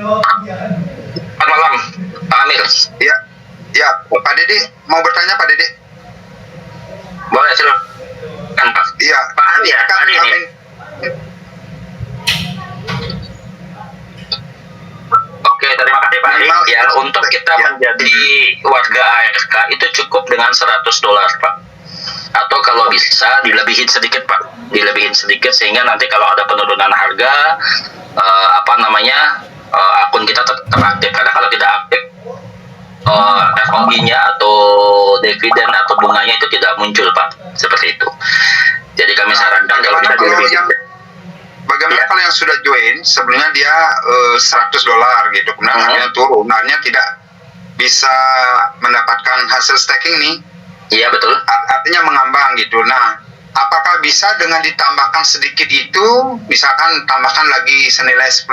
Selamat malam, Pak Amir. Ya, ya, Pak Dede mau bertanya, Pak Dede? Boleh silakan, Pak. Iya, Pak Adi ya, Pak Adi ini. Oke, terima kasih Pak Adi. Ya, untuk kita menjadi warga AFK itu cukup dengan $100, Pak. Atau kalau bisa dilebihin sedikit, Pak. Dilebihin sedikit sehingga nanti kalau ada penurunan harga, akun kita tetap aktif. Karena kalau tidak aktif, FOI-nya atau dividen atau bunganya itu tidak muncul, Pak. Seperti itu. Jadi kami sarankan kalau bisa dilebihin. Bagaimana kalau yang sudah join sebelumnya dia $100 gitu, kemudian harganya turun, artinya tidak bisa mendapatkan hasil staking nih? Iya betul. Artinya mengambang gitu. Nah, apakah bisa dengan ditambahkan sedikit itu, misalkan tambahkan lagi senilai $10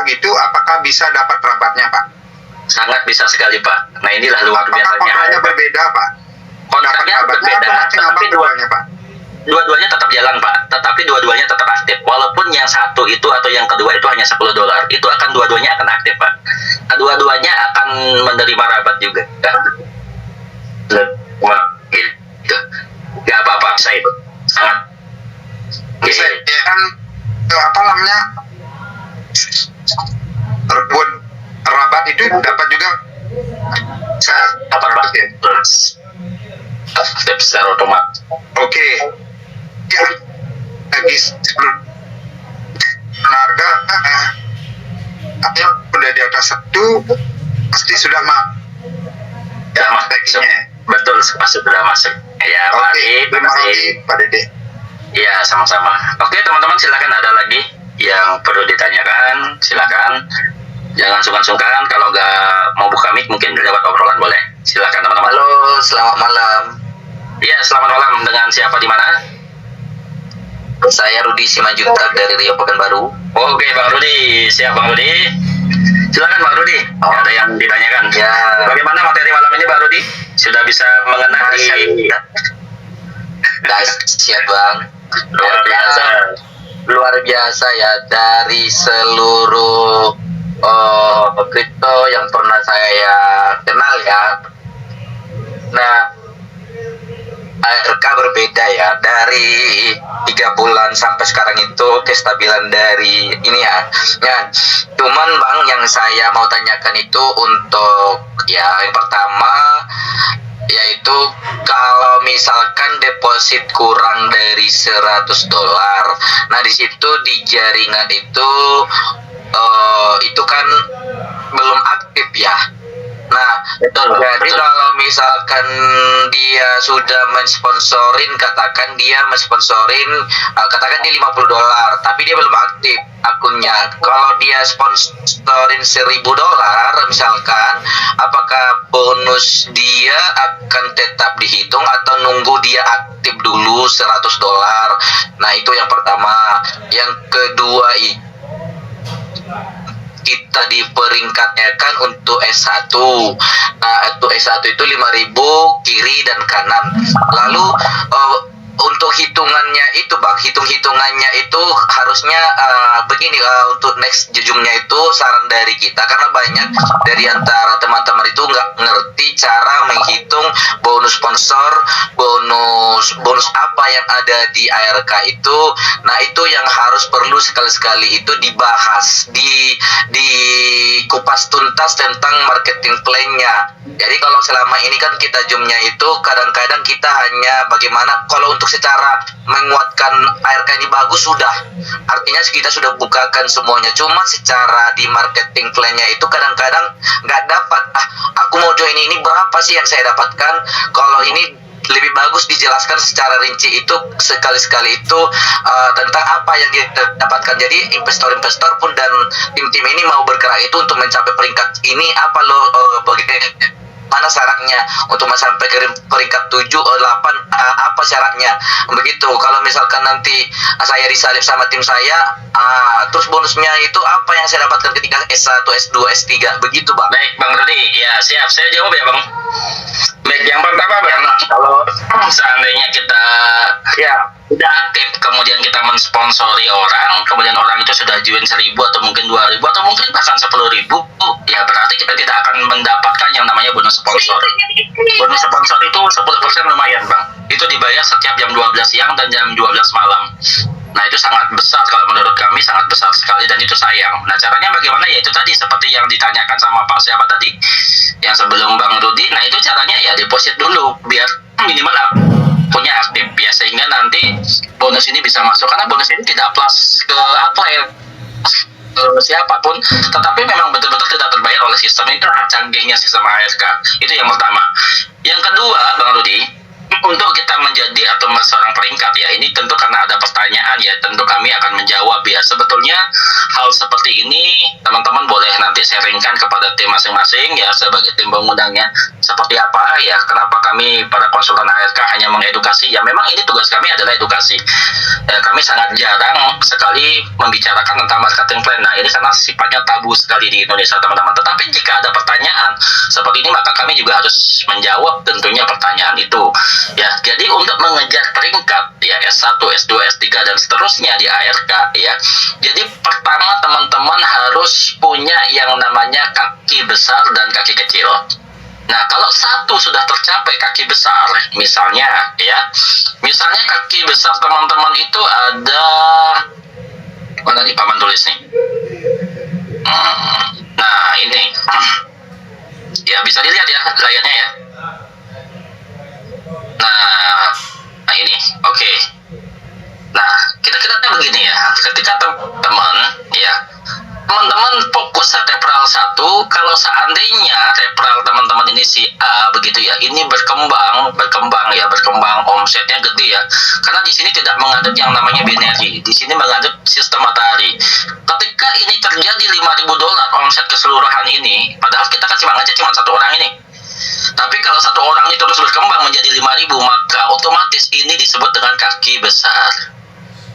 gitu, apakah bisa dapat rabatnya, Pak? Sangat bisa sekali, Pak. Nah inilah luar biasanya. Apakah kontraknya berbeda, Pak? Kontraknya berbeda, tapi dua-duanya tetap jalan, Pak. Tetapi dua-duanya tetap aktif. Walaupun yang satu itu atau yang kedua itu hanya $10, itu akan dua-duanya akan aktif, Pak. Kedua-duanya akan menerima rabat juga. Wah, gitu. Gak apa-apa, saya itu sangat. Bisa kan apa namanya? Buat rabat itu dapat juga. Saya Apa, Pak? Aktif secara otomatis. Oke. Ya, lagi harga udah di atas 1 pasti sudah Ya, masuk. Betul, sudah masuk. Ya, Pak Adi, terima kasih Pak Dede. Ya, sama-sama. Oke, teman-teman, silakan ada lagi yang perlu ditanyakan, silakan. Jangan sungkan-sungkan, kalau nggak mau buka mic mungkin lewat obrolan boleh. Silakan teman-teman. Halo, selamat malam. Iya, selamat malam. Dengan siapa di mana? Saya Rudi Simanjuntak dari Riau Pekanbaru. Oke, Bang Rudi. Siap, Bang Rudi. Silakan, Bang Rudi. Ada yang ditanyakan. Ya. Bagaimana materi malam ini, Bang Rudi? Sudah bisa mengenali? Siap, Bang. Luar biasa ya, dari seluruh kripto yang pernah saya kenal ya. Nah, ARK berbeda ya, dari 3 bulan sampai sekarang itu kestabilan dari ini ya. Cuman Bang, yang saya mau tanyakan itu untuk ya yang pertama, yaitu kalau misalkan deposit kurang dari $100, nah di situ di jaringan itu kan belum aktif ya. Nah, jadi kalau misalkan dia sudah mensponsorin, katakan dia $50, tapi dia belum aktif akunnya. Kalau dia sponsorin $1.000 misalkan, apakah bonus dia akan tetap dihitung atau nunggu dia aktif dulu $100? Nah, itu yang pertama. Yang kedua kita di peringkatnya kan untuk S1. Nah, untuk S1 itu 5.000 kiri dan kanan. Lalu untuk hitungannya itu Bang, hitungannya itu harusnya begini, untuk next jejumnya itu saran dari kita, karena banyak dari antara teman-teman itu nggak ngerti cara menghitung bonus sponsor, bonus apa yang ada di ARK itu. Nah, itu yang harus perlu sekali-sekali itu dibahas, di kupas tuntas tentang marketing plan-nya. Jadi kalau selama ini kan kita zoomnya itu kadang-kadang kita hanya bagaimana kalau untuk secara menguatkan ARK ini bagus sudah, artinya kita sudah bukakan semuanya. Cuma secara di marketing plan-nya itu kadang-kadang nggak dapat. Aku mau join ini, berapa sih yang saya dapatkan? Kalau ini lebih bagus dijelaskan secara rinci itu sekali-sekali itu tentang apa yang dia dapatkan. Jadi investor-investor pun dan tim-tim ini mau bergerak itu untuk mencapai peringkat ini, apa mana syaratnya untuk sampai ke peringkat 7 atau 8, apa syaratnya begitu. Kalau misalkan nanti saya disalip sama tim saya, terus bonusnya itu apa yang saya dapatkan ketika S1, S2, S3 begitu Bang. Baik Bang Rudi, ya siap, saya jawab ya Bang. Baik, yang pertama Bang, kalau seandainya kita udah aktif, kemudian kita mensponsori orang, kemudian orang itu sudah join 1.000 atau mungkin 2.000 atau mungkin bahkan 10.000, ya berarti kita tidak akan mendapatkan yang namanya bonus sponsor. Bonus sponsor itu 10% lumayan bang, itu dibayar setiap jam 12 siang dan jam 12 malam. Nah itu sangat besar, kalau menurut kami sangat besar sekali, dan itu sayang. Nah caranya bagaimana, ya itu tadi seperti yang ditanyakan sama Pak siapa tadi yang sebelum Bang Rudi. Nah itu caranya ya deposit dulu biar minimal punya aktif ya, sehingga nanti bonus ini bisa masuk, karena bonus ini tidak plus ke apa ya, siapapun, tetapi memang betul-betul tidak terbayar oleh sistem. Itu canggihnya sistem ARK. Itu yang pertama. Yang kedua Bang Rudi, untuk kita menjadi atau seorang peringkat ya, ini tentu karena ada pertanyaan ya, tentu kami akan menjawab ya. Sebetulnya hal seperti ini teman-teman boleh nanti sharingkan kepada tim masing-masing ya, sebagai tim pengundangnya seperti apa ya, kenapa kami para konsultan ARK hanya mengedukasi ya. Memang ini tugas kami adalah edukasi. Kami sangat jarang sekali membicarakan tentang marketing plan. Nah ini karena sifatnya tabu sekali di Indonesia teman-teman. Tetapi jika ada pertanyaan seperti ini, maka kami juga harus menjawab tentunya pertanyaan itu. Ya, jadi untuk mengejar peringkat ya S1, S2, S3 dan seterusnya di ARK ya. Jadi pertama teman-teman harus punya yang namanya kaki besar dan kaki kecil. Nah, kalau satu sudah tercapai kaki besar, misalnya ya, misalnya kaki besar teman-teman itu ada, mana nih paman tulis nih? Nah, ini. Ya, bisa dilihat ya layarnya ya. Nah ini, oke. Nah, kira-kira begini ya, ketika teman-teman ya, teman-teman fokus referral 1, kalau seandainya referral teman-teman ini si A begitu ya, ini berkembang omsetnya gede ya, karena di sini tidak mengadut yang namanya binary, di sini mengadut sistem matahari. Ketika ini terjadi $5.000 omset keseluruhan ini, padahal kita kan cuma satu orang ini. Tapi kalau satu orang ini terus berkembang menjadi 5.000, maka otomatis ini disebut dengan kaki besar.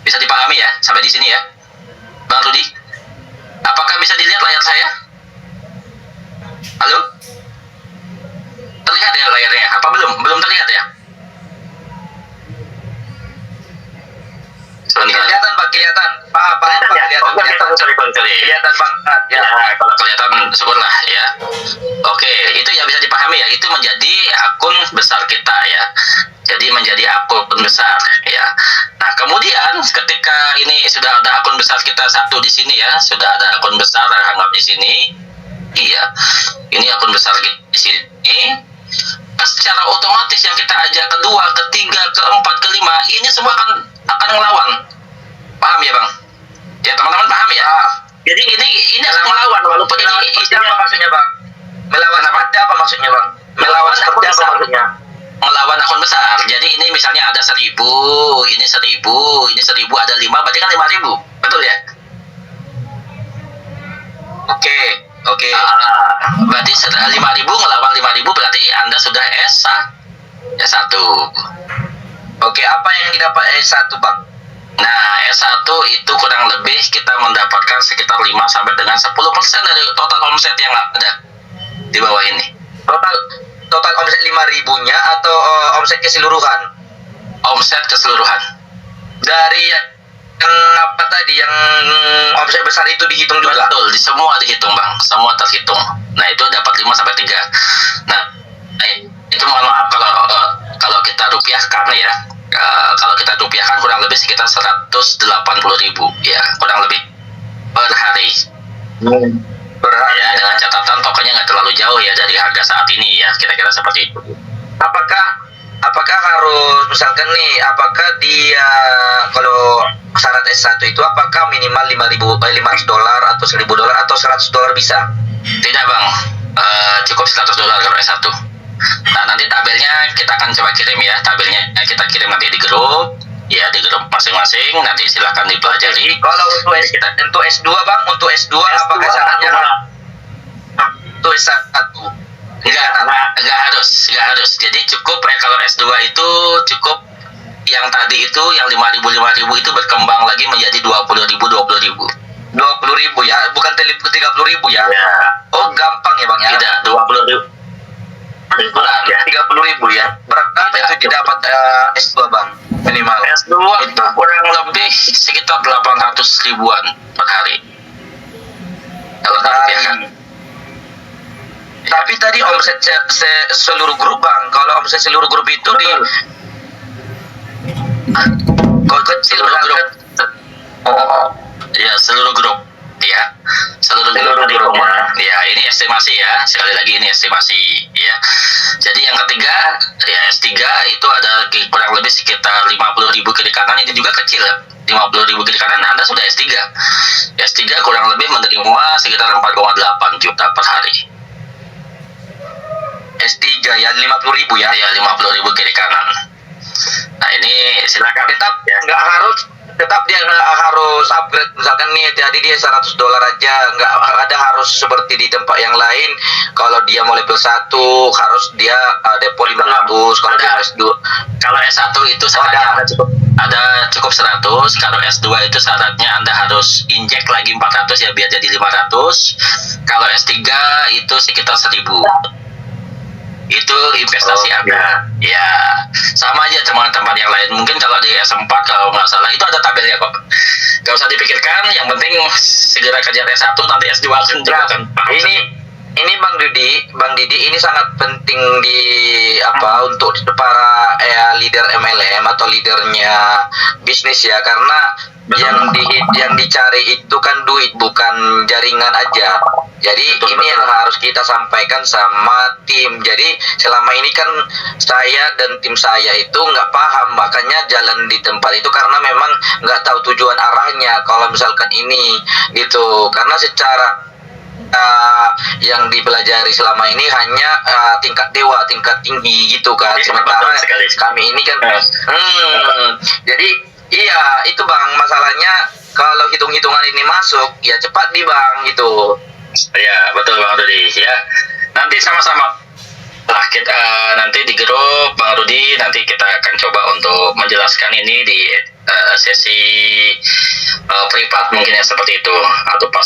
Bisa dipahami ya sampai di sini ya, Bang Rudi? Apakah bisa dilihat layar saya? Halo? Terlihat ya layarnya? Apa belum? Belum terlihat ya? Kelihatan Bang, kelihatan. Kelihatan ya? Kelihatan. Kelihatan banget ya. Ya, kalau kelihatan syukurlah ya. Oke, itu ya bisa dipahami ya. Itu menjadi akun besar kita ya. Jadi menjadi akun besar ya. Nah, kemudian ketika ini sudah ada akun besar kita satu di sini ya, sudah ada akun besar anggap di sini. Iya. Ini akun besar di sini. Secara otomatis yang kita ajak kedua, ketiga, keempat, kelima, ini semua akan ngelawan. Paham ya, Bang? Ya, teman-teman paham ya? Jadi ini akan melawan, walaupun ini apa maksudnya Bang? Melawan apa maksudnya Bang? Melawan akun apa besar. maksudnya? Melawan akun besar. Jadi ini misalnya ada 1.000, ini 1.000, ini 1.000, ada 5, berarti kan 5.000. Betul ya? Oke. Berarti 5.000 ngelawan 5.000, berarti Anda sudah S1. Oke, apa yang didapat S1 Bang? Nah, S1 itu kurang lebih kita mendapatkan sekitar 5 sampai dengan 10% dari total omset yang ada di bawah ini. Total omset 5.000-nya atau omset keseluruhan? Omset keseluruhan. Dari yang apa tadi, yang omset besar itu dihitung juga? Betul, semua dihitung Bang, semua terhitung. Nah, itu dapat 5 sampai 3. Nah, itu mohon maaf kalau kita rupiahkan ya. Kalau kita rupiahkan kurang lebih sekitar 180.000 ya, kurang lebih per hari. Per hari ya, dengan catatan pokoknya nggak terlalu jauh ya dari harga saat ini ya, kira-kira seperti itu. Apakah harus misalkan nih, apakah dia kalau syarat S1 itu apakah minimal $500 atau $1.000 atau $100 bisa? Tidak Bang, cukup $100 kalau S1. Nah, nanti tabelnya kita akan coba kirim ya, tabelnya kita kirim nanti di grup ya, di grup masing-masing, nanti silahkan dipelajari. Kalau untuk S2 Bang, untuk S2 apakah syaratnya? Untuk S1 enggak harus. Jadi cukup ya, kalau S2 itu cukup yang tadi itu yang 5.000 itu berkembang lagi menjadi 20.000 ya, bukan 30.000 ya. Ya. Oh, gampang ya Bang ya. Tidak, 20.000. bulan ya. 30.000 ya. Berapa itu dapat S2 bang minimal? S2 itu kurang lebih sekitar 800 ribuan per hari. Kalau dirupiahkan. Tapi tadi omset seluruh grup bang, kalau omset seluruh grup itu di Seluruh grup. Ya, seluruh grup. Ya, seluruh grup. Ya, ini estimasi ya. Sekali lagi ini estimasi ya. Jadi yang ketiga, ya S3 itu ada kurang lebih sekitar 50.000 kiri kanan. Ini juga kecil ya. 50.000 kiri kanan, Anda sudah S3. S3 kurang lebih menerima sekitar 4,8 juta per hari. S3 ya 50.000 ya. Ya, 50.000 kiri kanan. Nah, ini silakan. Tetap dia nggak harus upgrade, misalkan nih jadi dia $100 aja, nggak ada harus seperti di tempat yang lain. Kalau dia mau level 1 harus dia depo 500. Kalau dia S2, kalau S1 itu syaratnya ada cukup 100. Kalau S2 itu syaratnya Anda harus injek lagi 400 ya, biar jadi 500. Kalau S3 itu sekitar 1.000. Itu investasi Anda. Ya, sama aja teman-teman yang lain. Mungkin kalau di S4 kalau nggak salah itu ada tabelnya kok. Nggak usah dipikirkan, yang penting segera kejar S1, nanti S2 akan akan ini Bang Didi ini sangat penting di untuk para leader MLM atau leadernya bisnis ya, karena yang dicari itu kan duit, bukan jaringan aja. Jadi ini yang harus kita sampaikan sama tim. Jadi selama ini kan saya dan tim saya itu nggak paham, makanya jalan di tempat itu karena memang nggak tahu tujuan arahnya. Kalau misalkan ini gitu, karena secara yang dipelajari selama ini hanya tingkat dewa, tingkat tinggi gitu kan. Sementara kami ini kan jadi iya itu bang, masalahnya kalau hitung-hitungan ini masuk ya cepat di bang gitu. Ya betul Bang Rudi ya. Nanti sama-sama lah kita nanti di grup Bang Rudi, nanti kita akan coba untuk menjelaskan ini di sesi privat mungkin ya, seperti itu, atau pas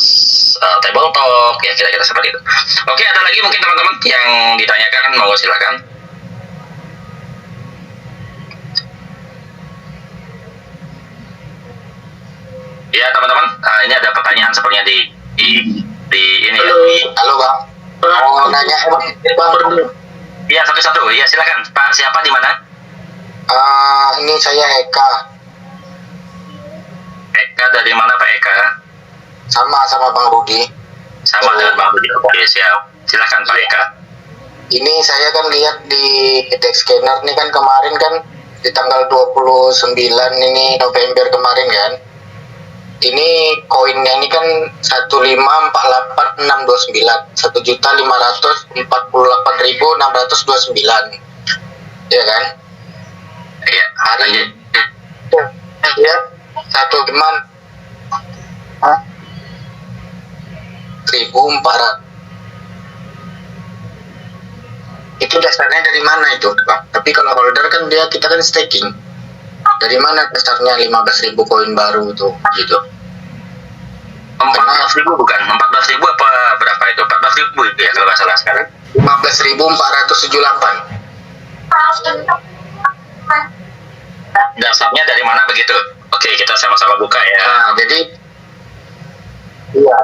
table talk ya, kira-kira seperti itu. Oke, ada lagi mungkin teman-teman yang ditanyakan, monggo silakan. Ya teman-teman, ini ada pertanyaan sepertinya di ini. Halo bang, mau nanya bang. Iya, satu-satu. Iya, silakan. Pak, siapa di mana? Ini saya Eka. Eka dari mana Pak Eka? Sama Bang Rudi. Sama dengan Bang Rudi. Oke, siap. Silakan Pak Eka. Ini saya kan lihat di Dex Scanner nih kan kemarin kan di tanggal 29 ini November kemarin kan. Ini koinnya ini kan 1548629, 1.548.629, ya kan? Iya. Hari ini ya 1.400. Itu dasarnya dari mana itu, Pak? Tapi kalau holder kan kita kan staking. Dari mana dasarnya 15.000 koin baru itu gitu? 14.000 bukan? 14.000 apa berapa itu? 14.000 itu ya kalau nggak salah sekarang. 15.478. Dasarnya dari mana begitu? Oke, kita sama-sama buka ya. Nah, jadi iya.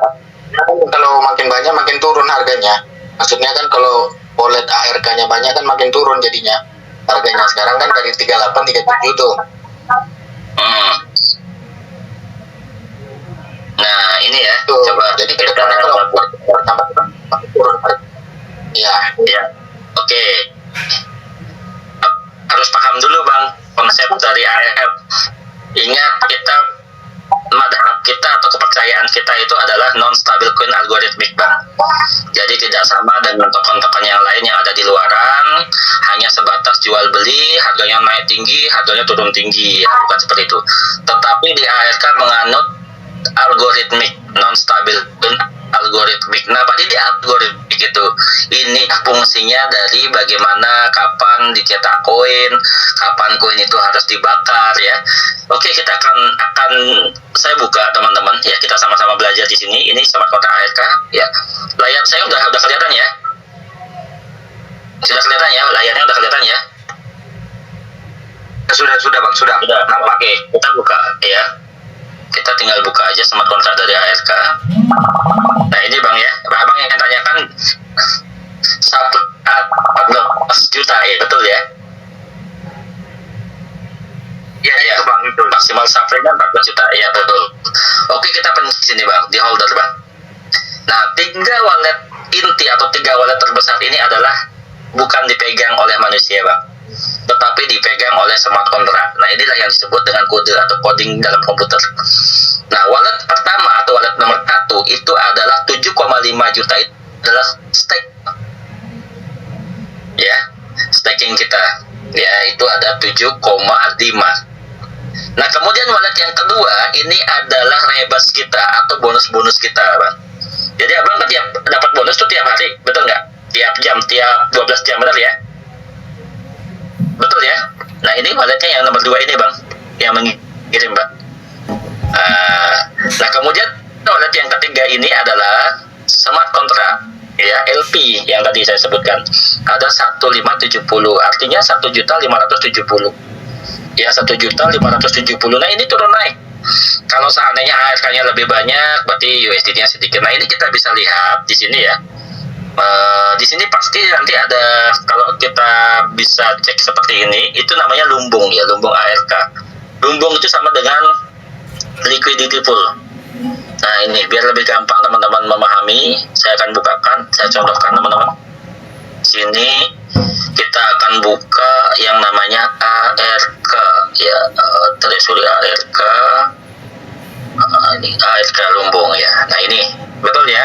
Kalau makin banyak makin turun harganya. Maksudnya kan kalau wallet ARK-nya banyak kan makin turun jadinya. Harganya sekarang kan dari 38 37 tuh. Nah ini ya, Tuh, coba jadi kedepannya kalau bertambah turun. Ya. Oke. Harus paham dulu Bang konsep dari ARF. Ingat, madhab kita atau kepercayaan kita itu adalah non-stabil coin algorithmic Bang. Jadi tidak sama dengan token-token yang lain yang ada di luaran, hanya sebatas jual beli, harganya naik tinggi, harganya turun tinggi, ya, bukan seperti itu. Tetapi di ARK menganut algoritmik, non-stabil coin algoritmik. Nah, Pak Didi, algoritmik itu ini fungsinya dari bagaimana kapan dicetak koin, kapan koin itu harus dibakar ya. Oke, kita akan saya buka teman-teman ya, kita sama-sama belajar di sini. Ini smart kontrak ARK ya. Layar saya udah kelihatan ya. Sudah kelihatan ya, layarnya udah kelihatan ya? Sudah bang, sudah. Nampak. Oke, kita buka ya. Kita tinggal buka aja smart contract dari ARK. Nah ini bang ya, abang yang tanyakan 14 juta ya, betul ya? Ya, itu bang, itu. Maksimal supply-nya 14 juta, ya betul. Oke, kita pencet sini bang, di holder bang. Nah, 3 wallet inti atau 3 wallet terbesar ini adalah bukan dipegang oleh manusia bang, tetapi dipegang oleh smart contract. Nah, inilah yang disebut dengan kode atau coding dalam komputer. Nah, wallet pertama atau wallet nomor 1 itu adalah 7,5 juta, itu adalah stake. Ya, staking kita. Ya, itu ada 7,5. Nah, kemudian wallet yang kedua ini adalah rebus kita atau bonus-bonus kita, bang. Jadi abang kan tiap dapat bonus tuh tiap hari, betul nggak? Tiap jam, tiap 12 jam, benar ya? Betul ya? Nah, ini walletnya yang nomor 2 ini, bang, yang mengirim, bang. Nah, kemudian wallet yang ketiga ini adalah smart contract, ya, LP yang tadi saya sebutkan. Ada 1570, artinya 1.570. Ya, 1.570. Nah, ini turun naik. Kalau seandainya ARK-nya lebih banyak, berarti USDT-nya sedikit. Nah, ini kita bisa lihat di sini ya. Di sini pasti nanti ada, kalau kita bisa cek seperti ini, itu namanya lumbung ya, lumbung ARK. Lumbung itu sama dengan liquidity pool. Nah, ini biar lebih gampang teman-teman memahami, saya akan bukakan, saya contohkan teman-teman. Sini kita akan buka yang namanya ARK ya, treasury ARK. Ini ARK lumbung ya. Nah, ini betul ya,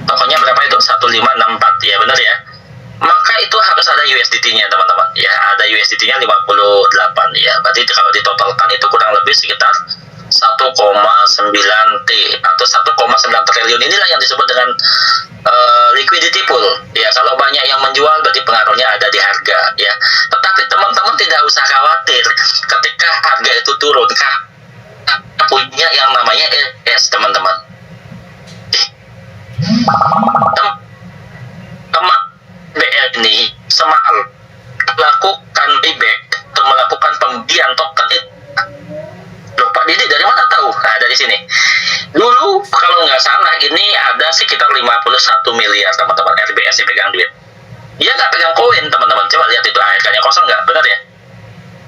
tokonya berapa itu? 1564 ya, benar ya. Maka itu harus ada USDT-nya teman-teman ya, ada USDT-nya 58 ya. Berarti kalau ditotalkan itu kurang lebih sekitar 1,9 T atau 1,9 triliun. Inilah yang disebut dengan liquidity pool ya. Kalau banyak yang menjual berarti pengaruhnya ada di harga ya. Tetapi teman-teman tidak usah khawatir ketika harga itu turun, punya yang namanya ES teman-teman. Teman BL ini semalam melakukan buyback atau melakukan pembelian token itu. Loh, Pak Didi dari mana tahu? Nah, dari sini. Dulu kalau nggak salah ini ada sekitar 51 miliar teman-teman RBS yang pegang duit. Dia nggak pegang koin teman-teman. Coba lihat itu ARK-nya kosong nggak? Benar ya?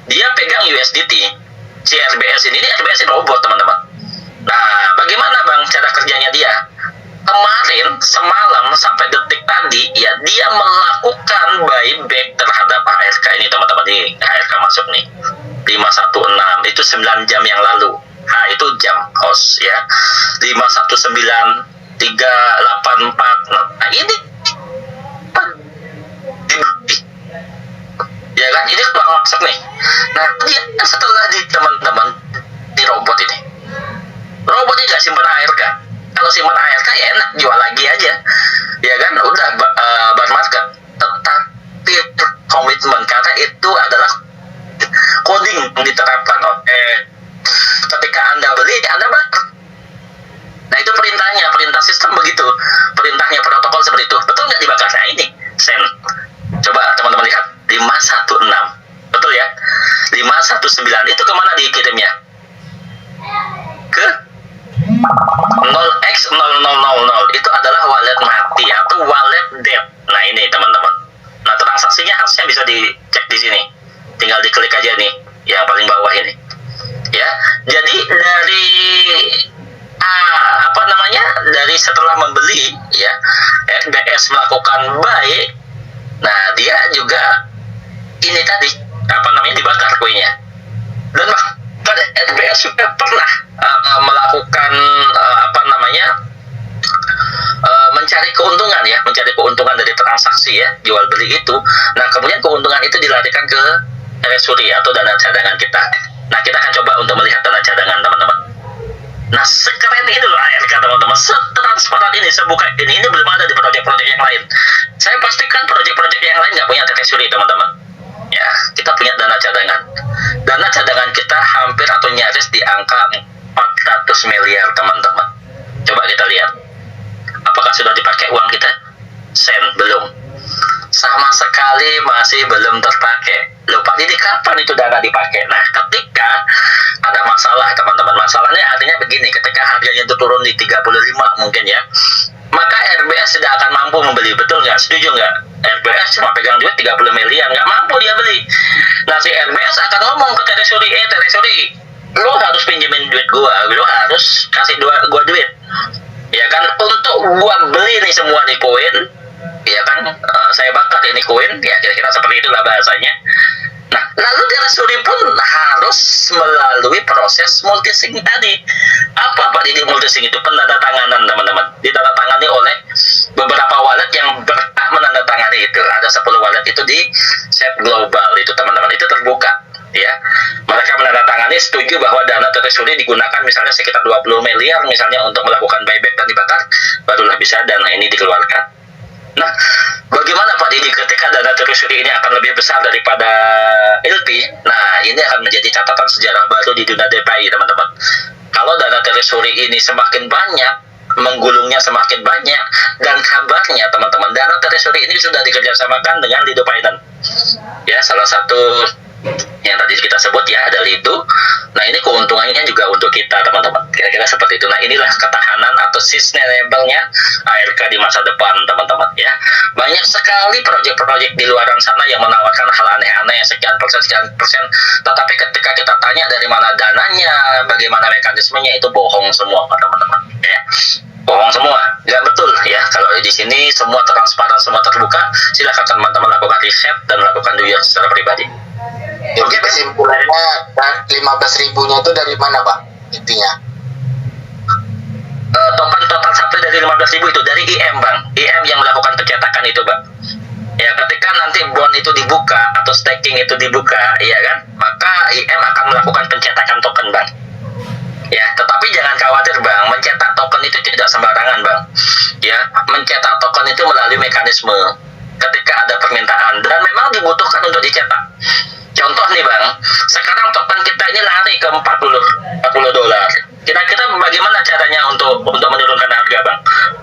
Dia pegang USDT. Si RBS ini RBS ini robot teman-teman. Nah, bagaimana bang cara kerjanya dia? Kemarin semalam sampai detik tadi ya, dia melakukan buyback terhadap ARK ini teman-teman. Ini ARK masuk nih 516 itu 9 jam yang lalu. Nah, itu jam host ya, 519 384. Nah, ini ya kan, ini uang masuk nih. Nah, dia setelah di teman-teman di robot ini nggak simpan ARK. Kalau simpan ARK ya enak, jual lagi aja ya kan, udah bar market. Tetapi komitmen, karena itu adalah coding yang diterapkan ketika Anda beli, Anda bakar. Nah, itu perintah sistem begitu, perintahnya protokol seperti itu. Betul nggak dibakar? Nah, ini sen. Coba teman-teman lihat 516, betul ya? 519 itu kemana dikirimnya? Ke 0x0000. Itu adalah wallet mati atau wallet dead. Nah, ini teman-teman. Nah, transaksinya harusnya bisa dicek di sini. Tinggal diklik aja nih, yang paling bawah ini. Ya, jadi dari dari setelah membeli ya, RBS melakukan buy. Nah, dia juga ini tadi dibakar koinnya. Dan bahkan RBS juga pernah melakukan mencari keuntungan dari transaksi ya, jual beli itu. Nah, kemudian keuntungan itu dilarikan ke treasury atau dana cadangan kita. Nah, kita akan coba untuk melihat dana cadangan teman-teman. Nah, sekeren ini loh ARK teman-teman, setransparan ini, sebuka ini belum ada di proyek-proyek yang lain. Saya pastikan proyek-proyek yang lain nggak punya treasury teman-teman. Ya, kita punya dana cadangan. Dana cadangan kita hampir atau nyaris di angka 400 miliar teman-teman. Coba kita lihat. Apakah sudah dipakai uang kita? Sen, belum. Sama sekali sekali masih belum terpakai. Loh Pak Didi, kapan itu dana dipakai? Nah, ketika ada masalah teman-teman, masalahnya artinya begini, ketika harganya itu turun di 35 mungkin ya, maka RBS tidak akan mampu membeli, betul nggak? Setuju nggak? RBS cuma pegang duit 30 miliar, nggak mampu dia beli. Nah, si RBS akan ngomong ke Treasury, Treasury, lo harus pinjemin duit gua, lo harus kasih gua duit, ya kan, untuk gua beli nih semua nih koin, ya kan, saya bakar ini koin, ya kira-kira seperti itulah bahasanya. Nah, lalu Treasury pun harus melalui proses multisig tadi. Apa Pak Didi multisig itu? Penandatanganan teman-teman. Ditandatangani oleh beberapa wallet yang berhak menandatangani itu. Ada 10 wallet itu di Set Global itu teman-teman. Itu terbuka. Ya, mereka menandatangani setuju bahwa dana Treasury digunakan misalnya sekitar 20 miliar misalnya untuk melakukan buyback dan dibakar, barulah bisa dana ini dikeluarkan. Nah, bagaimana Pak Didi ketika dana Treasury ini akan lebih besar daripada LP? Nah, ini akan menjadi catatan sejarah baru di dunia DeFi, teman-teman. Kalau dana Treasury ini semakin banyak, menggulungnya semakin banyak, dan kabarnya teman-teman, dana Treasury ini sudah dikerjasamakan dengan Lido Finance. Ya, salah satu yang tadi kita sebut ya, ada Lido. Nah, ini keuntungannya juga untuk kita teman-teman, kira-kira seperti itu. Nah, inilah ketahanan atau sustainable-nya ARK di masa depan teman-teman ya. Banyak sekali proyek-proyek di luar sana yang menawarkan hal aneh-aneh, sekian persen, tetapi ketika kita tanya dari mana dananya, bagaimana mekanismenya, itu bohong semua teman-teman ya. Bohong semua, nggak betul ya. Kalau di sini semua transparan, semua terbuka, silakan teman-teman lakukan riset dan lakukan due diligence secara pribadi. Jadi kesimpulannya 15 ribunya itu dari mana Pak intinya? Token total supply dari 15.000 itu dari IM Bang, IM yang melakukan pencetakan itu Bang. Ya, ketika nanti bond itu dibuka atau staking itu dibuka, ya kan, maka IM akan melakukan pencetakan token Bang. Ya, tetapi jangan khawatir Bang, mencetak token itu tidak sembarangan Bang. Ya, mencetak token itu melalui mekanisme ketika ada permintaan dan memang dibutuhkan untuk dicetak. Contoh nih Bang, sekarang token kita ini lari ke 40 dolar. Kira-kira bagaimana caranya untuk menurunkan harga Bang?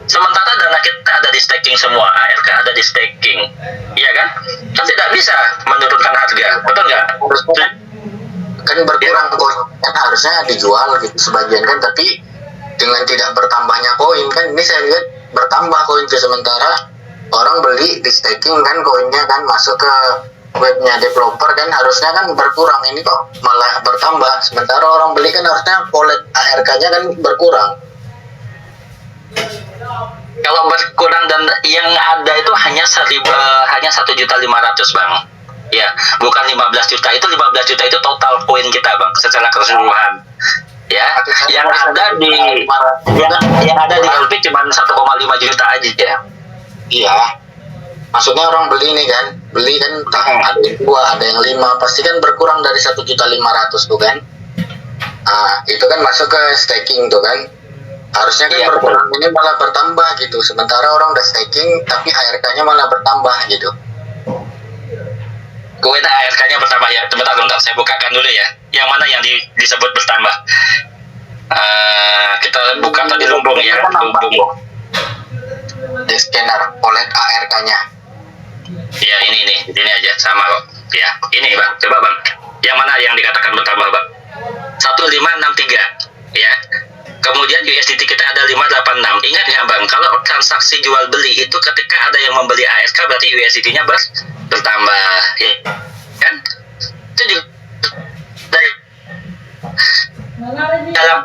Sementara dana kita ada di staking semua, ARK ada di staking, iya kan? Kan tidak bisa menurunkan harga, betul nggak? Kan berkurang koin, kan harusnya dijual gitu sebagian kan, tapi dengan tidak bertambahnya koin kan, ini saya lihat bertambah koin itu, sementara orang beli di staking kan koinnya kan masuk ke webnya developer kan, harusnya kan berkurang, ini kok malah bertambah, sementara orang beli kan harusnya wallet ARK-nya kan berkurang. Kalau berkurang dan yang ada itu hanya 1.500.000 Bang. Ya, bukan 15 juta. Itu 15 juta itu total koin kita Bang secara keseluruhan. Ya, yang ada di LP cuma 1,5 juta aja ya. Iya. Maksudnya orang beli nih kan, beli kan ada yang 2, ada yang 5, pasti kan berkurang dari 1.500.000 tuh kan. Nah, itu kan masuk ke staking tuh kan. Harusnya kan berkurang, ini malah bertambah gitu. Sementara orang udah staking tapi ARK-nya malah bertambah gitu. Koin ARK-nya bertambah ya. Bentar, saya bukakan dulu ya. Yang mana yang disebut bertambah? Kita buka tadi lumbung ya, lumbung. Scanner wallet ARK-nya. Ya, ini aja sama kok. Ya, ini Bang. Coba Bang. Yang mana yang dikatakan bertambah Bang? 1563 ya. Kemudian USDT kita ada 586. Ingat nggak Bang, kalau transaksi jual beli itu ketika ada yang membeli ARK berarti USDT-nya bertambah ya. Kan? Itu juga dalam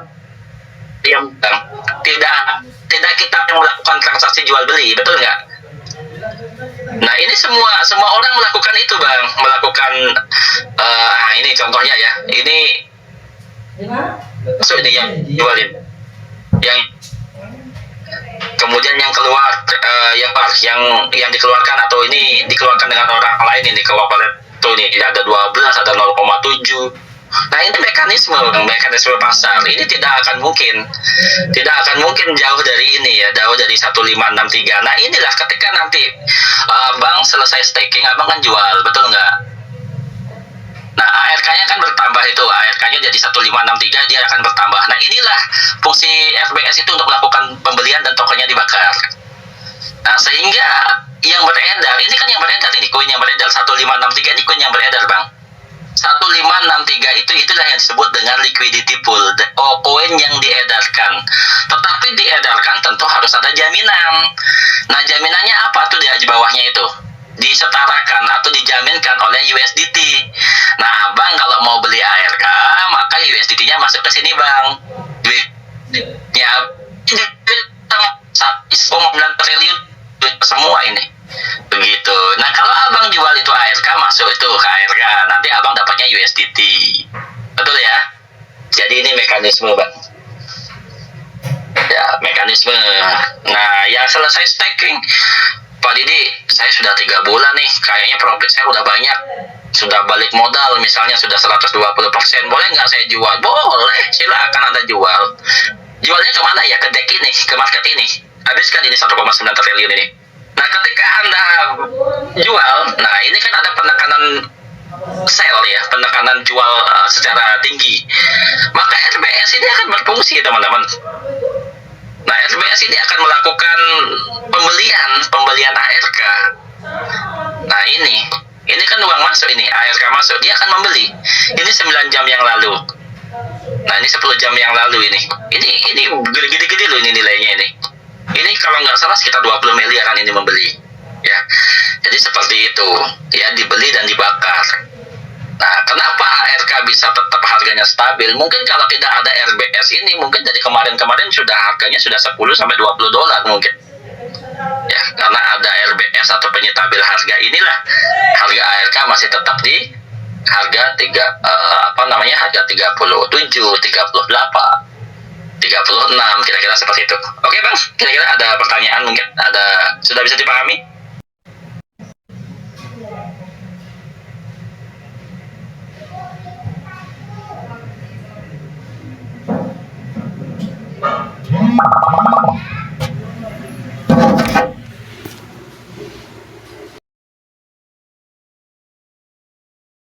yang Bang, tidak kita yang melakukan transaksi jual beli, betul nggak? Nah, ini semua orang melakukan itu Bang, melakukan ini contohnya ya, ini so ini yang jualin, yang kemudian yang keluar yang dikeluarkan atau ini dikeluarkan dengan orang lain, ini kalau wallet tuh ini ada 12, ada 0,7. Nah, ini mekanisme pasar. Ini tidak akan mungkin jauh dari ini ya, jauh dari 1563. Nah, inilah ketika nanti Bang selesai staking, Abang kan jual, betul nggak? Nah, ARK-nya kan bertambah itu, ARK-nya jadi 1563, dia akan bertambah. Nah, inilah fungsi FBS itu untuk melakukan pembelian dan tokennya dibakar. Nah, sehingga yang beredar, ini kan yang beredar ini, koin yang beredar 1563 ini koin yang beredar bang. 1563 itulah yang disebut dengan liquidity pool, koin yang diedarkan. Tetapi diedarkan tentu harus ada jaminan. Nah jaminannya apa tuh di bawahnya itu? Disetarakan atau dijaminkan oleh USDT. Nah abang kalau mau beli ARK maka USDT-nya masuk ke sini bang. Duitnya 9 triliun semua ini. Begitu. Nah kalau abang jual itu ARK masuk itu ke ARK, nanti abang dapatnya USDT. Betul ya? Jadi ini mekanisme bang. Ya mekanisme. Nah yang selesai staking, Pak Didi, saya sudah 3 bulan nih, kayaknya profit saya udah banyak, sudah balik modal, misalnya sudah 120%, boleh nggak saya jual? Boleh, silakan Anda jual. Jualnya kemana ya? Ke deck ini, ke market ini. Habiskan ini 1,9 triliun ini. Nah ketika Anda jual, nah ini kan ada penekanan sell ya, penekanan jual secara tinggi. Maka RBS ini akan berfungsi teman-teman. Nah RBS ini akan melakukan pembelian ARK. Nah ini kan uang masuk ini, ARK masuk, dia akan membeli. Ini 9 jam yang lalu. Nah ini 10 jam yang lalu ini gede-gede loh ini nilainya ini. Ini kalau nggak salah sekitar 20 miliaran ini membeli. Ya, jadi seperti itu ya, dibeli dan dibakar. Nah, kenapa ARK bisa tetap harganya stabil? Mungkin kalau tidak ada RBS ini, mungkin dari kemarin-kemarin harganya sudah 10 sampai 20 dolar mungkin. Ya, karena ada RBS atau penyetabil harga inilah harga ARK masih tetap di harga harga 37, 38, 36 kira-kira seperti itu. Oke, Bang. Kira-kira ada pertanyaan mungkin? Sudah bisa dipahami?